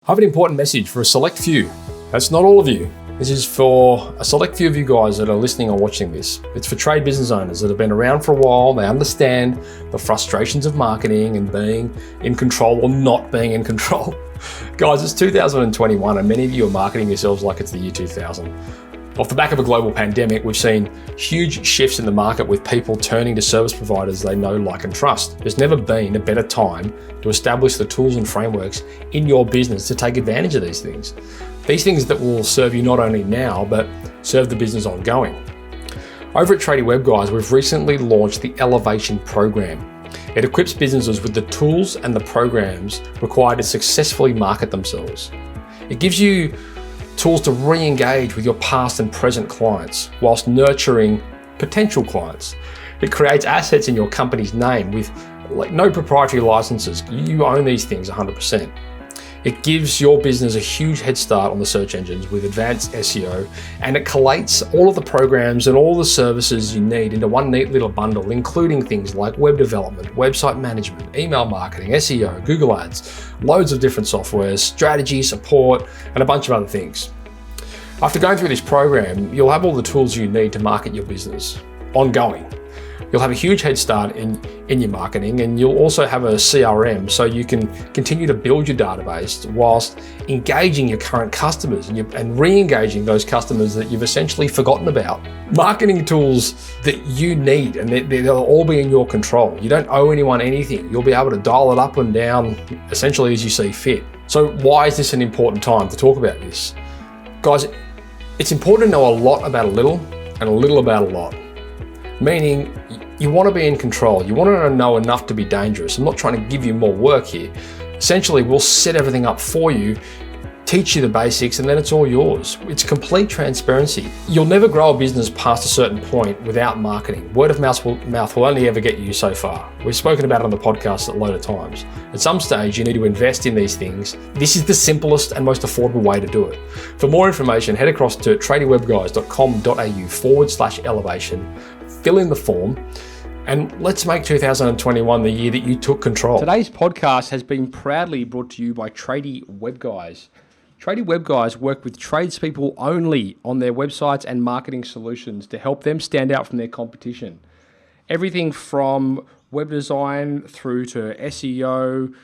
I have an important message for a select few. That's not all of you. This is for a select few of you guys that are listening or watching this. It's for trade business owners that have been around for a while. They understand the frustrations of marketing and being in control or not being in control. Guys, it's 2021 and many of you are marketing yourselves like it's the year 2000. Off the back of a global pandemic, we've seen huge shifts in the market with people turning to service providers they know, like and trust. There's never been a better time to establish the tools and frameworks in your business to take advantage of these things. These things that will serve you not only now, but serve the business ongoing. Over at Tradie Web Guys, we've recently launched the Elevation program. It equips businesses with the tools and the programs required to successfully market themselves. It gives you tools to re-engage with your past and present clients whilst nurturing potential clients. It creates assets in your company's name with no proprietary licenses. You own these things 100%. It gives your business a huge head start on the search engines with advanced SEO, and it collates all of the programs and all the services you need into one neat little bundle, including things like web development, website management, email marketing, SEO, Google Ads, loads of different softwares, strategy, support, and a bunch of other things. After going through this program, you'll have all the tools you need to market your business ongoing. You'll have a huge head start in your marketing, and you'll also have a CRM so you can continue to build your database whilst engaging your current customers and re-engaging those customers that you've essentially forgotten about. Marketing tools that you need, and they'll all be in your control. You don't owe anyone anything. You'll be able to dial it up and down essentially as you see fit. So why is this an important time to talk about this? Guys, it's important to know a lot about a little and a little about a lot. Meaning, you want to be in control. You want to know enough to be dangerous. I'm not trying to give you more work here. Essentially, we'll set everything up for you, teach you the basics, and then it's all yours. It's complete transparency. You'll never grow a business past a certain point without marketing. Word of mouth will only ever get you so far. We've spoken about it on the podcast a load of times. At some stage, you need to invest in these things. This is the simplest and most affordable way to do it. For more information, head across to tradiewebguys.com.au/elevation, fill in the form, and let's make 2021 the year that you took control. Today's podcast has been proudly brought to you by Tradie Web Guys. Tradie Web Guys work with tradespeople only on their websites and marketing solutions to help them stand out from their competition. Everything from web design through to SEO,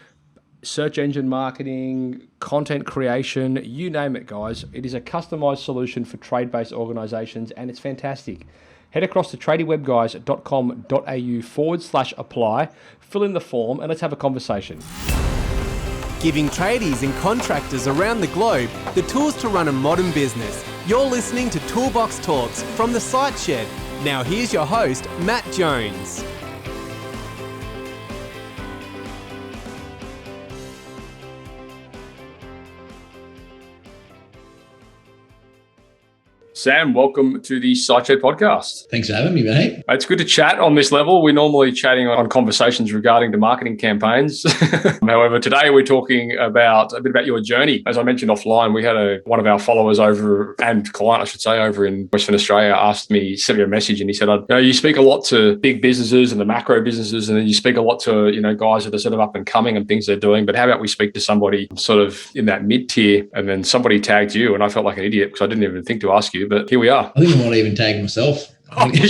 search engine marketing, content creation, you name it, guys. It is a customized solution for trade-based organizations, and it's fantastic. Head across to tradiewebguys.com.au/apply, fill in the form, and let's have a conversation. Giving tradies and contractors around the globe the tools to run a modern business. You're listening to Toolbox Talks from the Site Shed. Now here's your host, Matt Jones. Sam, welcome to the Site Shed podcast. Thanks for having me, mate. It's good to chat on this level. We're normally chatting on conversations regarding the marketing campaigns. However, today we're talking about a bit about your journey. As I mentioned offline, we had one of our followers over, and client, I should say, over in Western Australia sent me a message, and he said, you speak a lot to big businesses and the macro businesses, and then you speak a lot to, guys that are sort of up and coming and things they're doing. But how about we speak to somebody sort of in that mid tier? And then somebody tagged you, and I felt like an idiot because I didn't even think to ask you, but here we are. I think I might even tag myself. Oh, you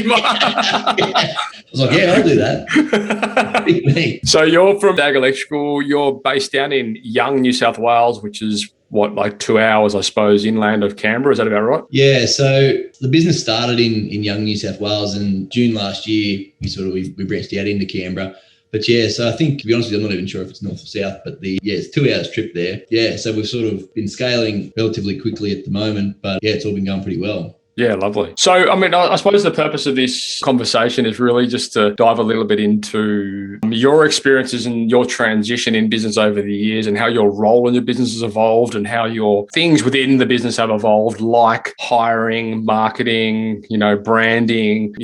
might. I was like, yeah, I'll do that. Big me. So you're from Stag Electrical. You're based down in Young, New South Wales, which is like 2 hours, I suppose, inland of Canberra. Is that about right? Yeah. So the business started in Young, New South Wales, and June last year we branched out into Canberra. But yeah, so I think, to be honest with you, I'm not even sure if it's north or south, but it's 2 hours trip there. Yeah, so we've sort of been scaling relatively quickly at the moment, but yeah, it's all been going pretty well. Yeah, lovely. So, I suppose the purpose of this conversation is really just to dive a little bit into your experiences and your transition in business over the years, and how your role in your business has evolved, and how your things within the business have evolved, like hiring, marketing, branding,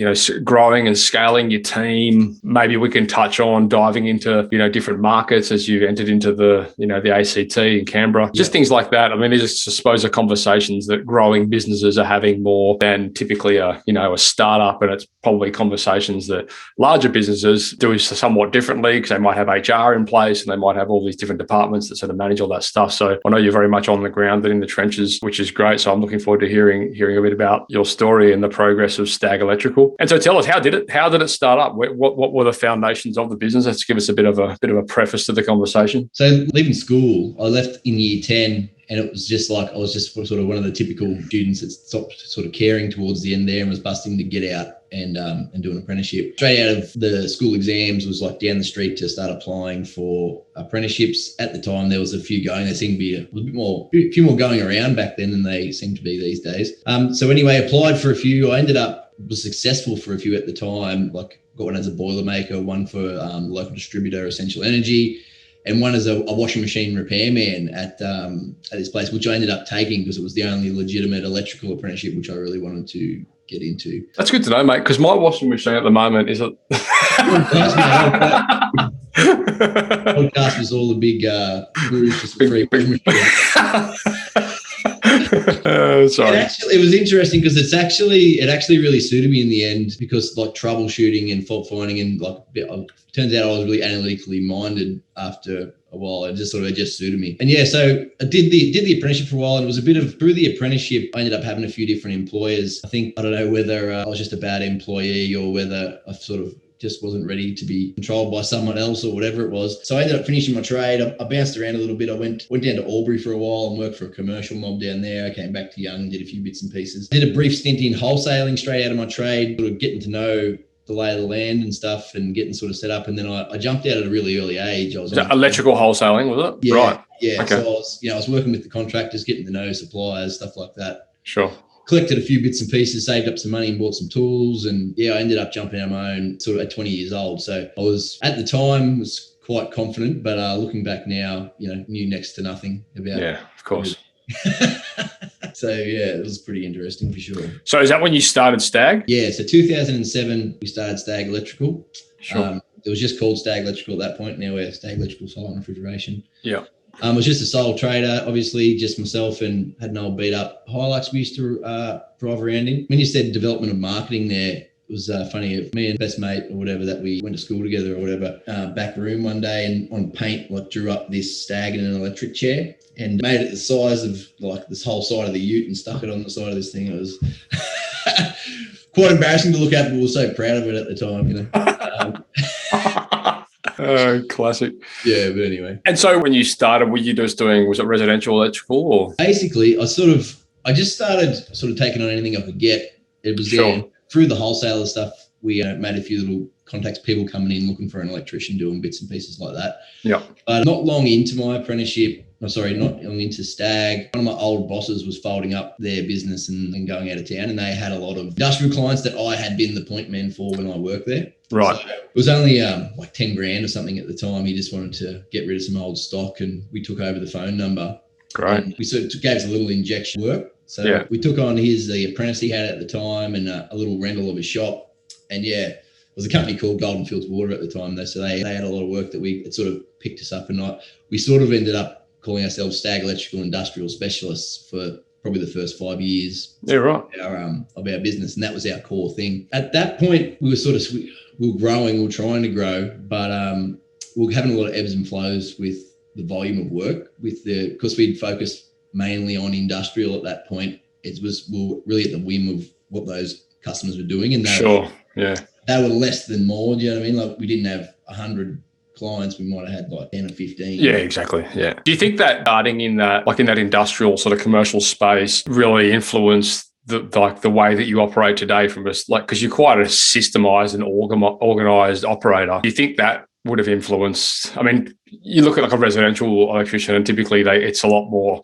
growing and scaling your team. Maybe we can touch on diving into, different markets as you've entered into the ACT in Canberra, just things like that. These are, I suppose, are conversations that growing businesses are having more more than typically a startup. And it's probably conversations that larger businesses do somewhat differently, because they might have HR in place and they might have all these different departments that sort of manage all that stuff. So I know you're very much on the ground and in the trenches, which is great. So I'm looking forward to hearing a bit about your story and the progress of Stag Electrical. And so tell us, how did it start up? What were the foundations of the business? Let's give us a bit of a preface to the conversation. So leaving school, I left in year 10, and it was just like I was just sort of one of the typical students that stopped sort of caring towards the end there and was busting to get out and do an apprenticeship. Straight out of the school exams was like down the street to start applying for apprenticeships. At the time, there was a few going. There seemed to be a few more going around back then than they seem to be these days. So anyway, applied for a few. I was successful for a few at the time. Like got one as a boilermaker, one for local distributor, Essential Energy, and one as a washing machine repairman at this place, which I ended up taking because it was the only legitimate electrical apprenticeship which I really wanted to get into. That's good to know, mate, because my washing machine at the moment is podcast was all the big gurus just for free washing machine. Sorry. It was interesting because it actually really suited me in the end, because like troubleshooting and fault finding and like it turns out I was really analytically minded after a while. It just suited me. And yeah, so I did the apprenticeship for a while, and it was a bit of through the apprenticeship, I ended up having a few different employers. I don't know whether I was just a bad employee or whether I sort of just wasn't ready to be controlled by someone else or whatever it was. So I ended up finishing my trade. I bounced around a little bit. I went down to Albury for a while and worked for a commercial mob down there. I came back to Young and did a few bits and pieces. Did a brief stint in wholesaling straight out of my trade, sort of getting to know the lay of the land and stuff and getting sort of set up. And then I jumped out at a really early age. I was electrical wholesaling, was it? Yeah, right. Yeah. Okay. So I was working with the contractors, getting to know suppliers, stuff like that. Sure. Collected a few bits and pieces, saved up some money and bought some tools. And yeah, I ended up jumping out my own sort of at 20 years old. So I was at the time was quite confident, but looking back now, knew next to nothing about. Yeah, of course. So yeah, it was pretty interesting for sure. So is that when you started Stag? Yeah. So 2007, we started Stag Electrical. Sure. It was just called Stag Electrical at that point. Now we're Stag Electrical Silent Refrigeration. Yeah. I was just a sole trader, obviously, just myself, and had an old beat up Hilux we used to drive around in. When you said development of marketing there, it was funny. Me and best mate or whatever that we went to school together or whatever, back room one day and on paint, like drew up this Stag in an electric chair and made it the size of like this whole side of the ute and stuck it on the side of this thing. It was quite embarrassing to look at, but we were so proud of it at the time, Oh, classic. Yeah, but anyway. And so when you started, were you just doing, was it residential electrical or? Basically, I just started sort of taking on anything I could get. It was Sure. Through the wholesaler stuff, we made a few little contacts, people coming in looking for an electrician doing bits and pieces like that. Yeah. But not long into my apprenticeship, not long into Stag, one of my old bosses was folding up their business and going out of town, and they had a lot of industrial clients that I had been the point man for when I worked there. Right. So it was only like 10 grand or something at the time. He just wanted to get rid of some old stock, and we took over the phone number. Great. And we sort of gave us a little injection work. So we took on the apprentice he had at the time and a little rental of a shop. And yeah, it was a company called Golden Fields Water at the time though. So they had a lot of work that it sort of picked us up, and we sort of ended up calling ourselves Stag Electrical Industrial Specialists for probably the first 5 years. Yeah, right. Of our business. And that was our core thing. At that point, we were growing, we were trying to grow, but we were having a lot of ebbs and flows with the volume of work because we'd focused mainly on industrial at that point. We were really at the whim of what those customers were doing. And they were less than more. Do you know what I mean? Like we didn't have 100 clients, we might have had like 10 or 15. Yeah, exactly. Yeah. Do you think that starting in that industrial sort of commercial space really influenced the way that you operate today because you're quite a systemized and organized operator? Do you think that would have influenced? I mean, you look at like a residential electrician and typically it's a lot more,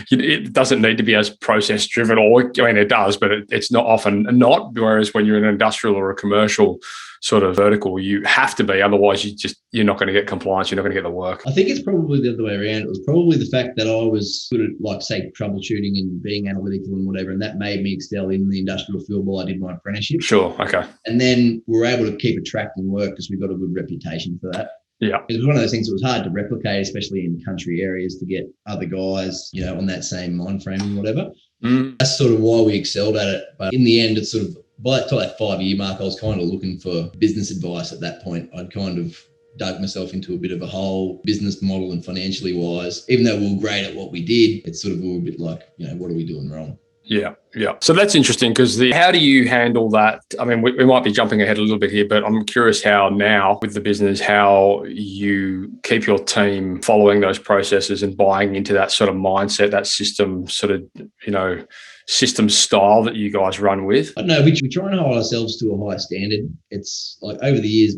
it doesn't need to be as process driven, it does, but it's not often not. Whereas when you're in an industrial or a commercial sort of vertical, you have to be, otherwise you're not going to get compliance, you're not going to get the work. I think it's probably the other way around. It was probably the fact that I was sort of like say troubleshooting and being analytical and whatever, and that made me excel in the industrial field while I did my apprenticeship. Sure. Okay. And then we were able to keep attracting work because we got a good reputation for that. Yeah. It was one of those things that was hard to replicate, especially in country areas, to get other guys, on that same mind frame and whatever. That's sort of why we excelled at it. But in the end, it's sort of by that 5-year mark, I was kind of looking for business advice at that point. I'd kind of dug myself into a bit of a hole, business model and financially wise. Even though we were great at what we did, it's sort of all a bit like, what are we doing wrong? Yeah. So that's interesting because how do you handle that? I mean, we might be jumping ahead a little bit here, but I'm curious how now with the business, how you keep your team following those processes and buying into that sort of mindset, that system sort of, system style that you guys run with. I don't know, we try and hold ourselves to a high standard. It's like over the years,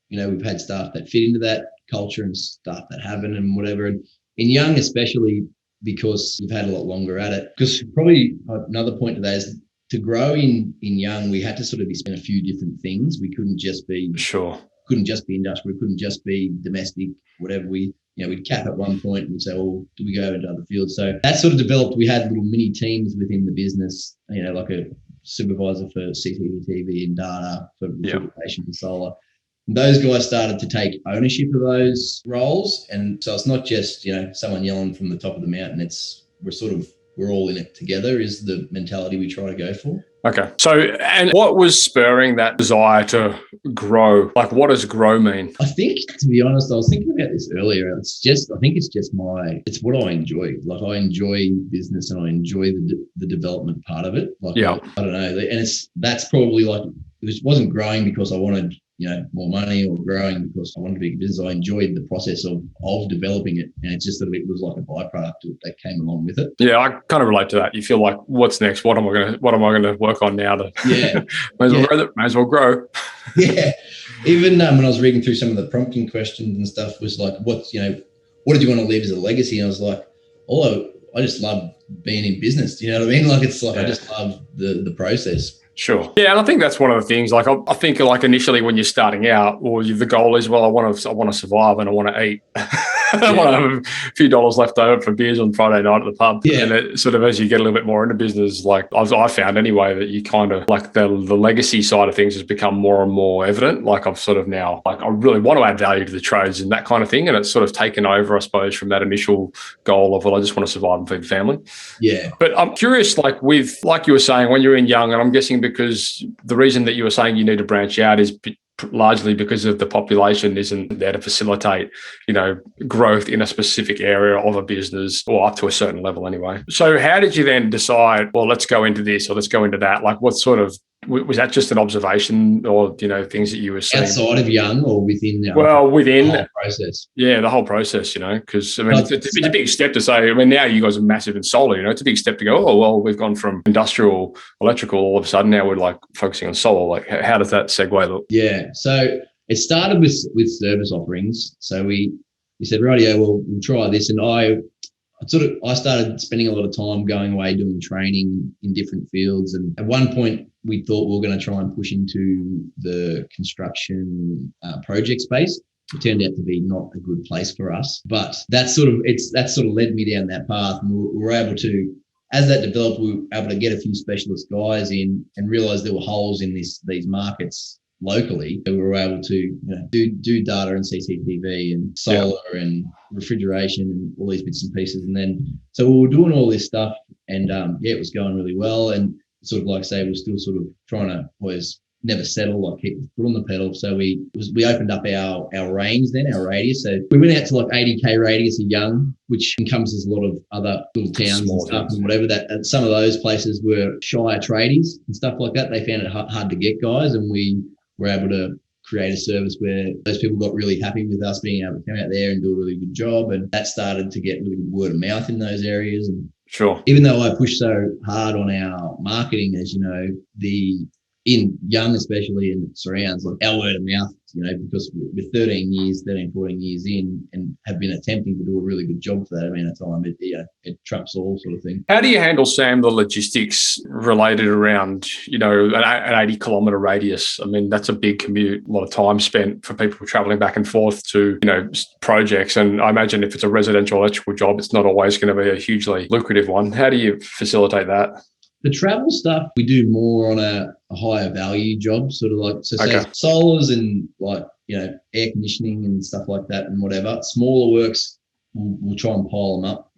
we've had staff that fit into that culture and staff that haven't and whatever. And in Young, especially, because we've had a lot longer at it. Because probably another point to that is to grow in Young, we had to sort of be spending a few different things. We couldn't just be couldn't just be industrial, couldn't just be domestic, whatever. We'd cap at one point and we'd say, well, do we go into other fields? So that sort of developed. We had little mini teams within the business, like a supervisor for CCTV and data, for refrigeration for solar. Those guys started to take ownership of those roles. And so it's not just, someone yelling from the top of the mountain. We're all in it together is the mentality we try to go for. Okay. So, and what was spurring that desire to grow? Like, what does grow mean? I think, to be honest, I was thinking about this earlier. I think it's what I enjoy. Like, I enjoy business and I enjoy the development part of it. Like, I don't know. And that's probably like, it wasn't growing because I wanted, more money or growing because I wanted to be a business. I enjoyed the process of developing it. And it's just that it was like a byproduct that came along with it. Yeah, I kind of relate to that. You feel like, what's next? What am I going to work on now to may as well grow. Yeah. Even when I was reading through some of the prompting questions and stuff was like, what did you want to leave as a legacy? And I was like, I just love being in business. Do you know what I mean? Like, it's like, I just love the process. Sure. Yeah, and I think that's one of the things. Like, I think like initially when you're starting out, the goal is, well, I want to survive and I want to eat. I want to have a few dollars left over for beers on Friday night at the pub. Yeah. And it sort of, as you get a little bit more into business, like I found anyway, that you kind of like the legacy side of things has become more and more evident. Like, I've sort of now, like, I really want to add value to the trades and that kind of thing. And it's sort of taken over, I suppose, from that initial goal of, well, I just want to survive and feed the family. Yeah. But I'm curious, like you were saying, when you're in Young, and I'm guessing because the reason that you were saying you need to branch out is largely because of the population isn't there to facilitate, growth in a specific area of a business, or up to a certain level anyway. So how did you then decide, well, let's go into this or let's go into that? Like, what sort of, was that just an observation or, things that you were seeing? Outside of Young or within? Within the whole process. Yeah, the whole process, because, I mean, it's a big step to say, I mean, now you guys are massive in solar, it's a big step to go, oh, well, we've gone from industrial electrical, all of a sudden now we're like focusing on solar. Like, how does that segue look? Yeah, so it started with service offerings. So we said, rightio, well, we'll try this. And I started spending a lot of time going away doing training in different fields. And at one point, we thought we were going to try and push into the construction project space. It turned out to be not a good place for us, but that sort of led me down that path. And we were able to, as that developed, we were able to get a few specialist guys in and realize there were holes in these markets locally. We were able to do data and CCTV and solar and refrigeration and all these bits and pieces. And then, so we were doing all this stuff and it was going really well. And sort of like I say, we're still sort of trying to always never settle, like keep the foot on the pedal. So we opened up our range then, our radius. So we went out to like 80K radius of Young, which encompasses a lot of other little towns and stuff and whatever that. And some of those places were shire tradies and stuff like that. They found it hard to get guys, and we were able to create a service where those people got really happy with us being able to come out there and do a really good job. And that started to get really good word of mouth in those areas. And sure, even though I pushed so hard on our marketing, as you know, in Young especially and surrounds, like our word of mouth, because we're 14 years in and have been attempting to do a really good job for that amount of time, it trumps all sort of thing. How do you handle, Sam, the logistics related around, an 80-kilometre radius? I mean, that's a big commute, a lot of time spent for people travelling back and forth to, projects. And I imagine if it's a residential electrical job, it's not always going to be a hugely lucrative one. How do you facilitate that? The travel stuff, we do more on a higher value job, sort of like, say solars and like, air conditioning and stuff like that and whatever. Smaller works, we'll try and pile them up.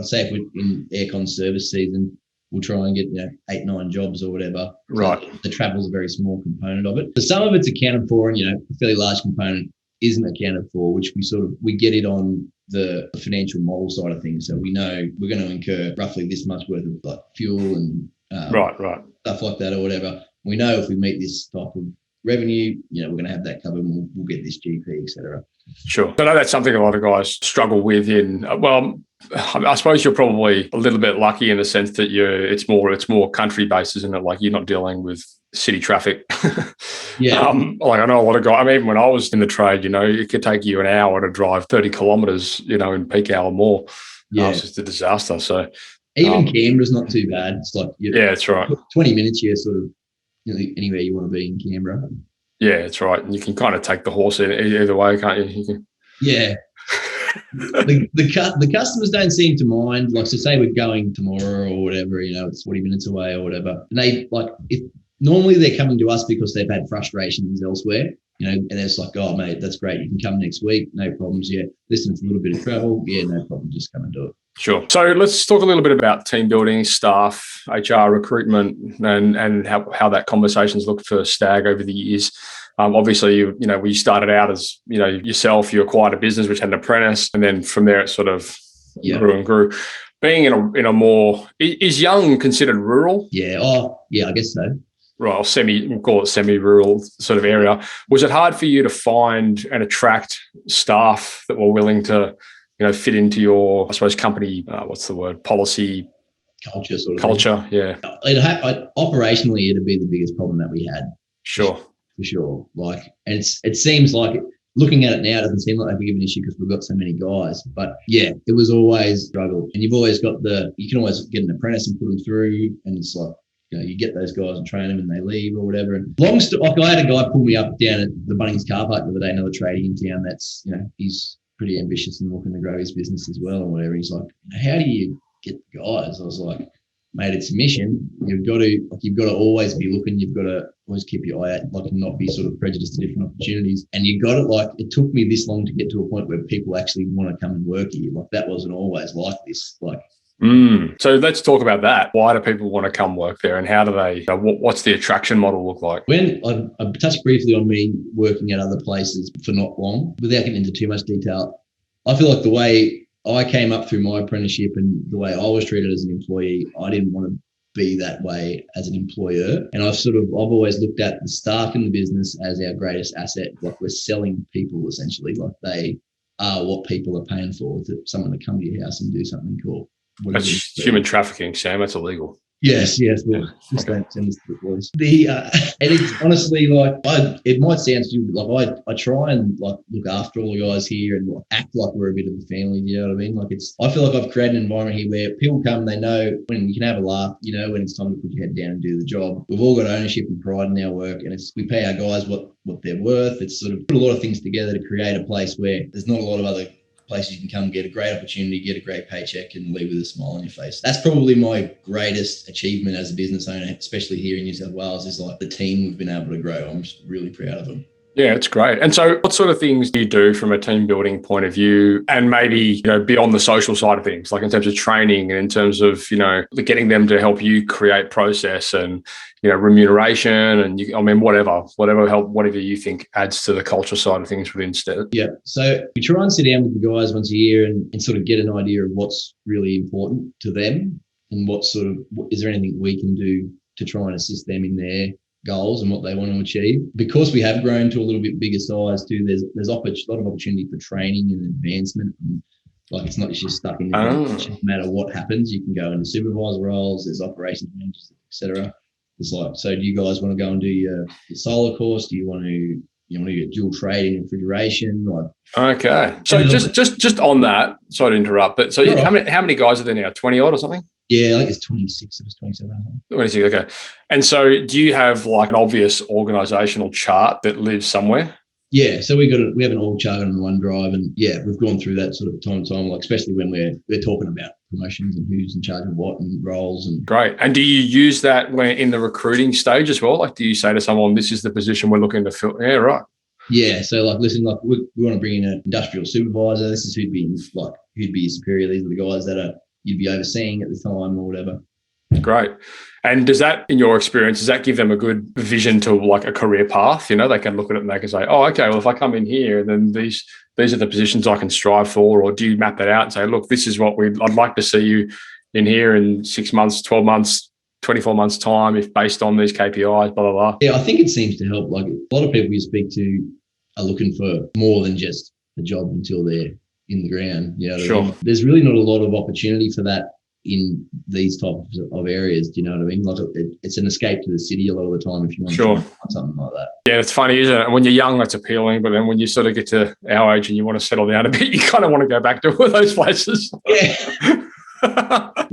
Say if we're in aircon service season, we'll try and get 8-9 jobs or whatever. Right. So the travel's a very small component of it. So some of it's accounted for, and a fairly large component isn't accounted for, which we get it on the financial model side of things. So we know we're going to incur roughly this much worth of like fuel and right. stuff like that or whatever. We know if we meet this type of revenue, we're going to have that covered, and we'll get this GP, etc. Sure. I know that's something a lot of guys struggle with I suppose you're probably a little bit lucky in the sense that it's more country based, isn't it? Like you're not dealing with city traffic. Yeah. Like I know a lot of guys. I mean, even when I was in the trade, it could take you an hour to drive 30 kilometres, in peak hour more. Yeah. It's just a disaster. So even Canberra's not too bad. It's like that's right. 20 minutes here, sort of anywhere you want to be in Canberra. Yeah, that's right. And you can kind of take the horse either way, can't you? Yeah. The customers don't seem to mind. Like, so say we're going tomorrow or whatever, it's 40 minutes away or whatever. And they normally they're coming to us because they've had frustrations elsewhere, and it's like, oh mate, that's great. You can come next week. No problems. Yeah. Listen, it's a little bit of travel. Yeah, no problem. Just come and do it. Sure. So let's talk a little bit about team building, staff, HR, recruitment, and how that conversation's looked for Stag over the years. Obviously, we started out as, yourself, you acquired a business which had an apprentice, and then from there it sort of grew and grew. Being in a more, is Young considered rural? Yeah. Oh, yeah, I guess so. Right, we'll call it semi-rural sort of area. Was it hard for you to find and attract staff that were willing to, fit into your, I suppose, company, policy? Culture sort of culture, thing. Yeah. Operationally, it'd be the biggest problem that we had. Sure. For sure. And it seems like, looking at it now, it doesn't seem like a big of an issue because we've got so many guys. But yeah, it was always a struggle. And you've always got you can always get an apprentice and put them through, and it's like, you get those guys and train them and they leave or whatever. And I had a guy pull me up down at the Bunnings car park the other day, another tradie in town that's, he's pretty ambitious and looking to grow his business as well and whatever. He's like, how do you get the guys? I was like, mate, it's a mission. You've got to always be looking. You've got to always keep your eye out, and not be sort of prejudiced to different opportunities. And you got it. It took me this long to get to a point where people actually want to come and work here. That wasn't always like this. So let's talk about that. Why do people want to come work there, and how do they? What's the attraction model look like? When I touched briefly on me working at other places for not long, without getting into too much detail, I feel like the way I came up through my apprenticeship and the way I was treated as an employee, I didn't want to be that way as an employer. And I've always looked at the staff in the business as our greatest asset. Like, we're selling people essentially. Like, they are what people are paying for, to someone to come to your house and do something cool. That's human trafficking, Sam. That's illegal. Yes. Well, just don't send this to the boys. And it's honestly it might sound stupid. I try and look after all the guys here and act like we're a bit of a family. You know what I mean? I feel like I've created an environment here where people come, they know when you can have a laugh. When it's time to put your head down and do the job. We've all got ownership and pride in our work, and we pay our guys what they're worth. It's sort of put a lot of things together to create a place where there's not a lot of other places you can come, get a great opportunity, get a great paycheck, and leave with a smile on your face. That's probably my greatest achievement as a business owner, especially here in New South Wales, is the team we've been able to grow. I'm just really proud of them. Yeah, it's great. And so what sort of things do you do from a team building point of view, and maybe, beyond the social side of things, like in terms of training and in terms of, getting them to help you create process and, remuneration and whatever you think adds to the culture side of things within Stag? Yeah. So we try and sit down with the guys once a year and sort of get an idea of what's really important to them and is there anything we can do to try and assist them in their goals and what they want to achieve. Because we have grown to a little bit bigger size too, there's a lot of opportunity for training and advancement. And it's not just stuck in the business. No matter what happens, you can go into supervisor roles, there's operations managers, etc. It's so do you guys want to go and do your solar course? Do you want to get dual trade in refrigeration? Okay. So just on that, sorry to interrupt, but so how many guys are there now? 20 odd or something? Yeah, I think it's 26. It was 27. 26, okay. And so do you have an obvious organisational chart that lives somewhere? Yeah, so we have an org chart on OneDrive, and we've gone through that sort of time to time, especially when we're talking about promotions and who's in charge of what and roles. And great. And do you use that when in the recruiting stage as well? Do you say to someone, "This is the position we're looking to fill"? Yeah, right. Yeah, so listen, we want to bring in an industrial supervisor. This is who'd be your superior. These are the guys that you'd be overseeing at the time or whatever. Great. And does that, in your experience, does that give them a good vision to like a career path? You know, they can look at it and they can say, oh, okay, well, if I come in here, then these are the positions I can strive for. Or do you map that out and say, look, this is what I'd like to see you in here in 6 months, 12 months, 24 months time, if based on these KPIs, blah, blah, blah. Yeah, I think it seems to help. Like a lot of people you speak to are looking for more than just a job until they're in the ground. You know what I mean? There's really not a lot of opportunity for that in these types of areas. Do you know what I mean? Like it's an escape to the city a lot of the time if you want to something like that. Yeah, it's funny, isn't it? When you're young, that's appealing, but then when you sort of get to our age and you want to settle down a bit, you kind of want to go back to those places. Yeah.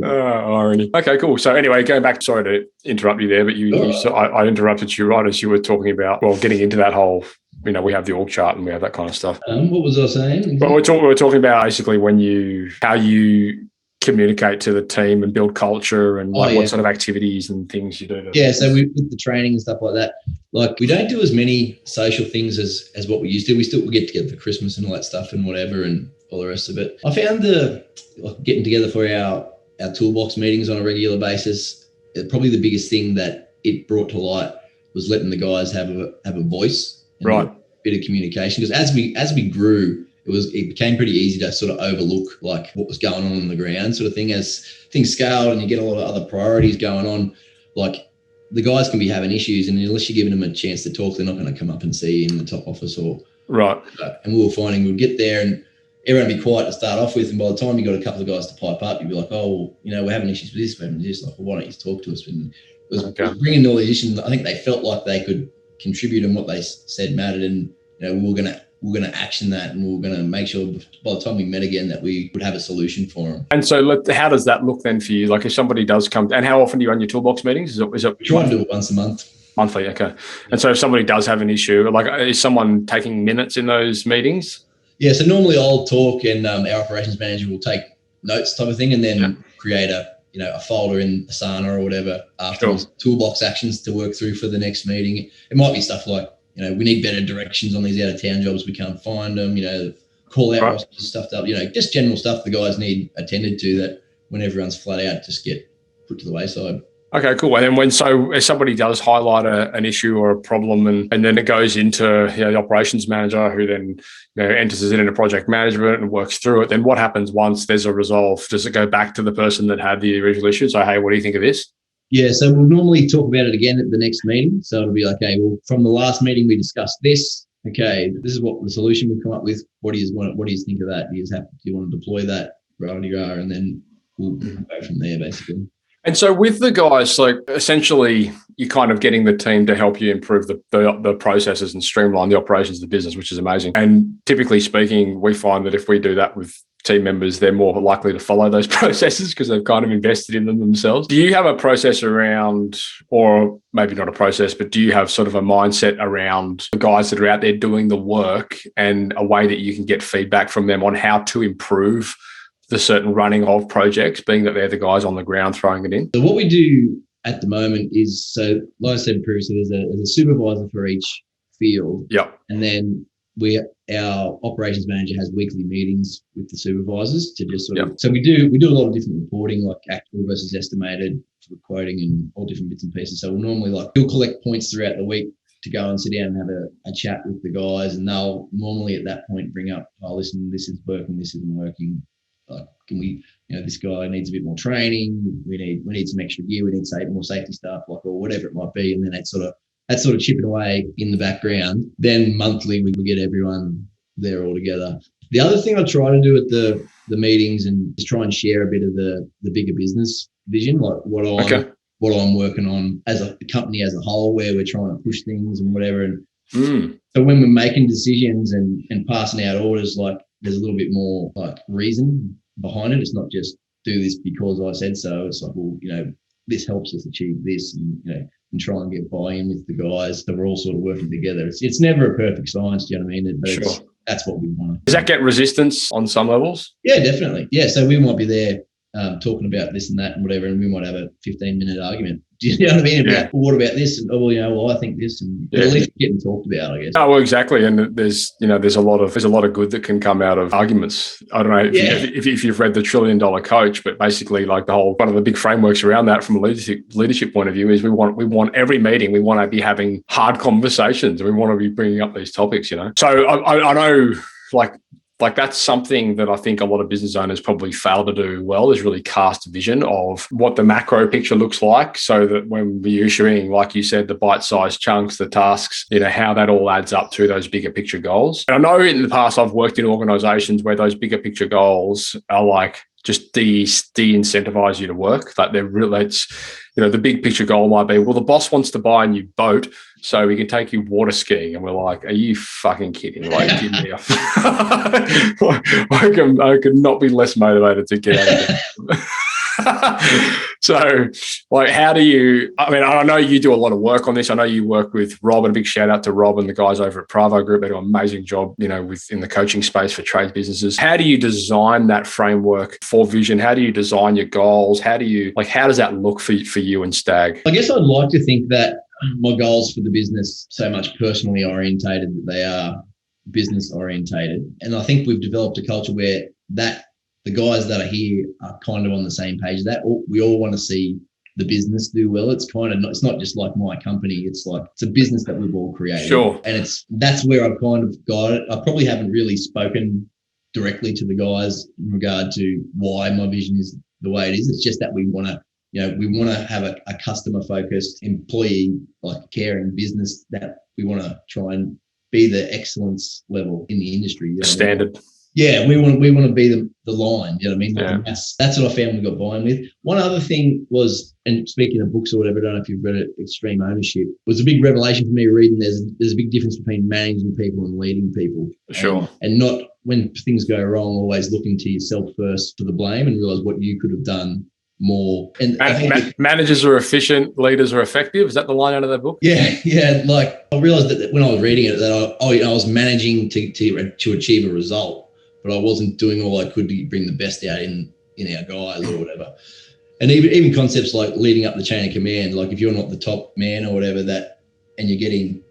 Irony. Okay, cool. So anyway, going back, sorry to interrupt you there, but I interrupted you right as you were talking about, well, getting into that whole, you know, we have the org chart and we have that kind of stuff. What was I saying? Well, we're talking about basically how you communicate to the team and build culture and what sort of activities and things you do. So with the training and stuff like that, like we don't do as many social things as what we used to. We still get together for Christmas and all that stuff and whatever and all the rest of it. I found getting together for our toolbox meetings on a regular basis, probably the biggest thing that it brought to light was letting the guys have a voice and a bit of communication. Because as we grew, it became pretty easy to sort of overlook like what was going on the ground sort of thing. As things scaled and you get a lot of other priorities going on, like the guys can be having issues, and unless you're giving them a chance to talk, they're not going to come up and see you in the top office or and we were finding we'd get there and everyone would be quiet to start off with, and by the time you got a couple of guys to pipe up, you'd be like, oh, well, you know, we're having issues with this, we're having this. Like, well, why don't you talk to us? And it was bringing all these issues. I think they felt like they could contribute, and what they said mattered, and you know, we're going to action that, and we're going to make sure by the time we met again that we would have a solution for them. And so how does that look then for you? Like if somebody does come, and how often do you run your toolbox meetings? Is it we try and do it once a month. Monthly, okay. And so if somebody does have an issue, like is someone taking minutes in those meetings? Yeah, so normally I'll talk and our operations manager will take notes type of thing, and then create a folder in Asana or whatever afterwards, toolbox actions to work through for the next meeting. It might be stuff like, you know, we need better directions on these out of town jobs. We can't find them, you know, call out rosters, stuff up, you know, just general stuff the guys need attended to that when everyone's flat out just get put to the wayside. Okay, cool. And then if somebody does highlight an issue or a problem and then it goes into the operations manager who then enters it into project management and works through it, then what happens once there's a resolve? Does it go back to the person that had the original issue? So, hey, what do you think of this? Yeah, so we'll normally talk about it again at the next meeting. So it'll be like, okay, well, from the last meeting we discussed this. Okay, this is what the solution we've come up with. What do you think of that? Do you want to deploy that? And then we'll go from there, basically. And so with the guys, like essentially you're kind of getting the team to help you improve the processes and streamline the operations of the business, which is amazing. And typically speaking, we find that if we do that with team members, they're more likely to follow those processes because they've kind of invested in them themselves. Do you have a process around, or maybe not a process, but do you have sort of a mindset around the guys that are out there doing the work and a way that you can get feedback from them on how to improve the certain running of projects, being that they're the guys on the ground throwing it in? So what we do at the moment is, so like I said previously, there's a supervisor for each field. Yep. And then our operations manager has weekly meetings with the supervisors to just sort of, so we do a lot of different reporting, like actual versus estimated, for quoting and all different bits and pieces. So we'll normally we'll collect points throughout the week to go and sit down and have a chat with the guys, and they'll normally at that point bring up, oh, listen, this is working, this isn't working. Can we, this guy needs a bit more training. We need some extra gear. We need more safety stuff, or whatever it might be. And then that's sort of chipping away in the background. Then monthly we get everyone there all together. The other thing I try to do at the meetings and is try and share a bit of the bigger business vision, like what I'm working on as a company as a whole, where we're trying to push things and whatever. And so when we're making decisions and passing out orders, like there's a little bit more like reason behind it. It's not just do this because I said so. It's like, well, this helps us achieve this, and try and get buy-in with the guys that we're all sort of working together. It's never a perfect science, do you know what I mean? But that's what we want. Does that get resistance on some levels? Yeah, definitely. Yeah, so we might be there talking about this and that and whatever, and we might have a 15-minute argument Do you know what I mean? Yeah. About, well, what about this? And, oh, well, I think this, and at least getting talked about, I guess. Oh, well, exactly. And there's a lot of good that can come out of arguments. I don't know if you've read The $1 Trillion Coach, but basically, like one of the big frameworks around that from a leadership point of view is we want every meeting, we want to be having hard conversations, and we want to be bringing up these topics. So I know, like that's something that I think a lot of business owners probably fail to do well, is really cast a vision of what the macro picture looks like, so that when we're issuing, like you said, the bite-sized chunks, the tasks, how that all adds up to those bigger picture goals. And I know in the past I've worked in organizations where those bigger picture goals are like just de-incentivize you to work. Like they're really, the big picture goal might be, well, the boss wants to buy a new boat so we can take you water skiing. And we're like, are you fucking kidding? Like, give me a I could not be less motivated to get out of there. So, like, how do you, I know you do a lot of work on this. I know you work with Rob, and a big shout out to Rob and the guys over at Bravo Group. They do an amazing job, in the coaching space for trade businesses. How do you design that framework for vision? How do you design your goals? How does that look for you and Stag? I guess I'd like to think that my goals for the business so much personally orientated that they are business orientated. And I think we've developed a culture where the guys that are here are kind of on the same page as that. We all want to see the business do well. It's not just like my company. It's a business that we've all created. Sure. And that's where I've kind of got it. I probably haven't really spoken directly to the guys in regard to why my vision is the way it is. It's just that we want to have a customer focused, employee, like caring business that we want to try and be the excellence level in the industry. Standard. Yeah, we want to be the line. You know what I mean? Yeah. That's what I found we got buying with. One other thing was, and speaking of books or whatever, I don't know if you've read it, Extreme Ownership, was a big revelation for me reading. There's a big difference between managing people and leading people. Sure. And not, when things go wrong, always looking to yourself first for the blame and realize what you could have done more. And managers are efficient, leaders are effective. Is that the line out of that book? Yeah. Like I realized that when I was reading it, that I was managing to achieve a result, but I wasn't doing all I could to bring the best out in our guys or whatever. And even concepts like leading up the chain of command, like if you're not the top man or whatever, and you're getting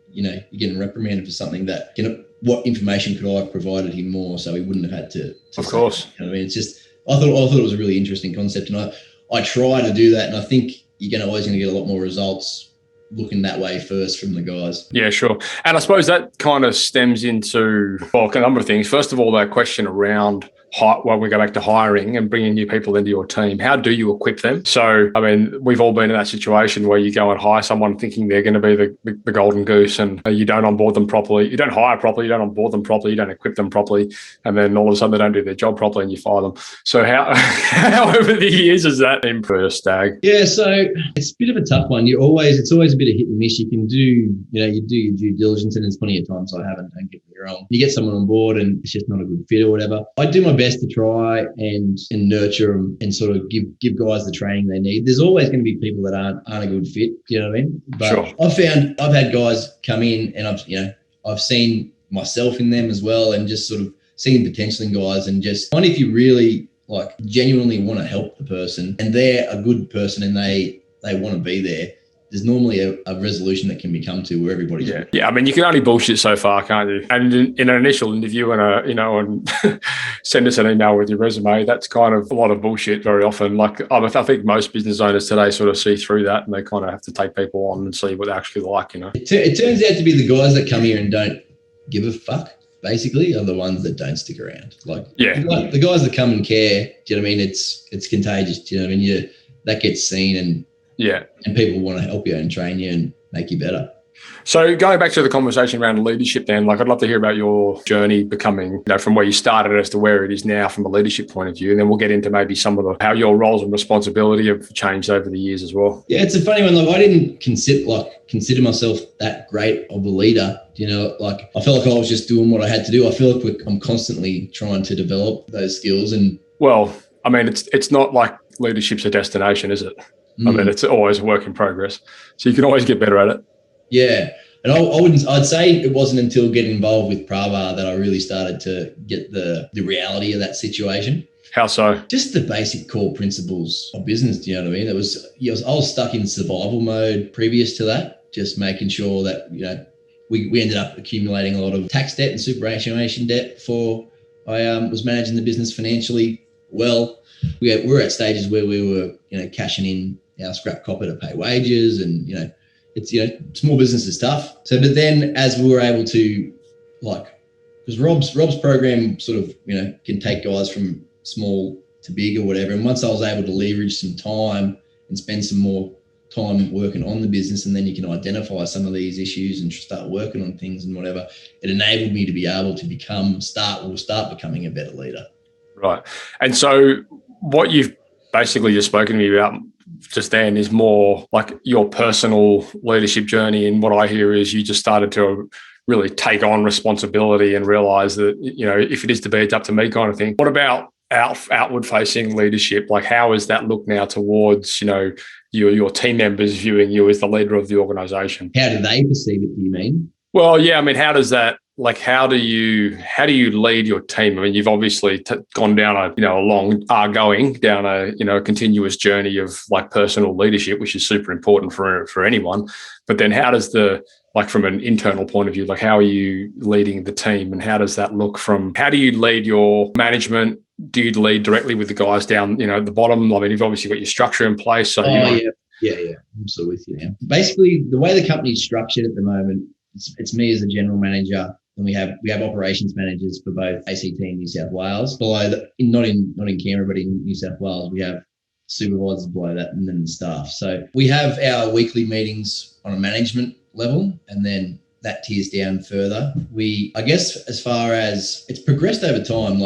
reprimanded for something, that what information could I have provided him more so he wouldn't have had to of course. You know what I mean? It's just I thought it was a really interesting concept, and I try to do that, and I think you're always going to get a lot more results looking that way first from the guys. Yeah, sure. And I suppose that kind of stems into a number of things. First of all, that question around we go back to hiring and bringing new people into your team. How do you equip them? So, we've all been in that situation where you go and hire someone thinking they're going to be the golden goose, and you don't onboard them properly. You don't hire properly. You don't onboard them properly. You don't equip them properly. And then all of a sudden they don't do their job properly and you fire them. So how over the years has that improved, Stag? Yeah, so it's a bit of a tough one. It's always a bit of hit and miss. You can do, you do your due diligence, and there's plenty of times I haven't, don't get me wrong. You get someone on board and it's just not a good fit or whatever. I do my best to try and nurture them and sort of give guys the training they need. There's always going to be people that aren't a good fit, you know what I mean? But sure. I've had guys come in and I've seen myself in them as well, and just sort of seeing potential in guys, and just find if you really genuinely want to help the person and they're a good person and they want to be there, there's normally a resolution that can be come to where everybody's yeah. You can only bullshit so far, can't you? And in an initial interview and send us an email with your resume, that's kind of a lot of bullshit very often. I think most business owners today sort of see through that, and they kind of have to take people on and see what they're actually like. It turns out to be the guys that come here and don't give a fuck, basically, are the ones that don't stick around. The guys that come and care, do you know what I mean? It's contagious. Do you know what I mean? That gets seen, and people want to help you and train you and make you better. So going back to the conversation around leadership then, I'd love to hear about your journey becoming, from where you started as to where it is now from a leadership point of view. And then we'll get into maybe some of how your roles and responsibility have changed over the years as well. Yeah, it's a funny one. I didn't consider myself that great of a leader. I felt like I was just doing what I had to do. I feel like I'm constantly trying to develop those skills. And it's not like leadership's a destination, is it? It's always a work in progress. So you can always get better at it. Yeah. And I'd say it wasn't until getting involved with Prava that I really started to get the reality of that situation. How so? Just the basic core principles of business. Do you know what I mean? I was stuck in survival mode previous to that, just making sure that, we ended up accumulating a lot of tax debt and superannuation debt before I was managing the business financially well. We were at stages where we were, cashing in our scrap copper to pay wages, and it's small business is tough. So, but then as we were able to, because Rob's program sort of can take guys from small to big or whatever. And once I was able to leverage some time and spend some more time working on the business, and then you can identify some of these issues and start working on things and whatever, it enabled me to be able to start becoming a better leader. Right. And so what you've basically just spoken to me about just then is more like your personal leadership journey. And what I hear is you just started to really take on responsibility and realize that, if it is to be, it's up to me kind of thing. What about outward facing leadership? Like, how does that look now towards, your team members viewing you as the leader of the organization? How do they perceive it, do you mean? Well, yeah, I mean, how does that, how do you lead your team? I mean, you've obviously gone down down a continuous journey of personal leadership, which is super important for anyone. But then how does from an internal point of view, how are you leading the team, and how does that look how do you lead your management? Do you lead directly with the guys down, at the bottom? I mean, you've obviously got your structure in place. So Yeah. I'm still with you now. Basically, the way the company's structured at the moment, it's me as a general manager, and we have operations managers for both ACT and New South Wales. Not in Canberra, but in New South Wales, we have supervisors below that, and then the staff. So we have our weekly meetings on a management level, and then that tiers down further. I guess as far as it's progressed over time,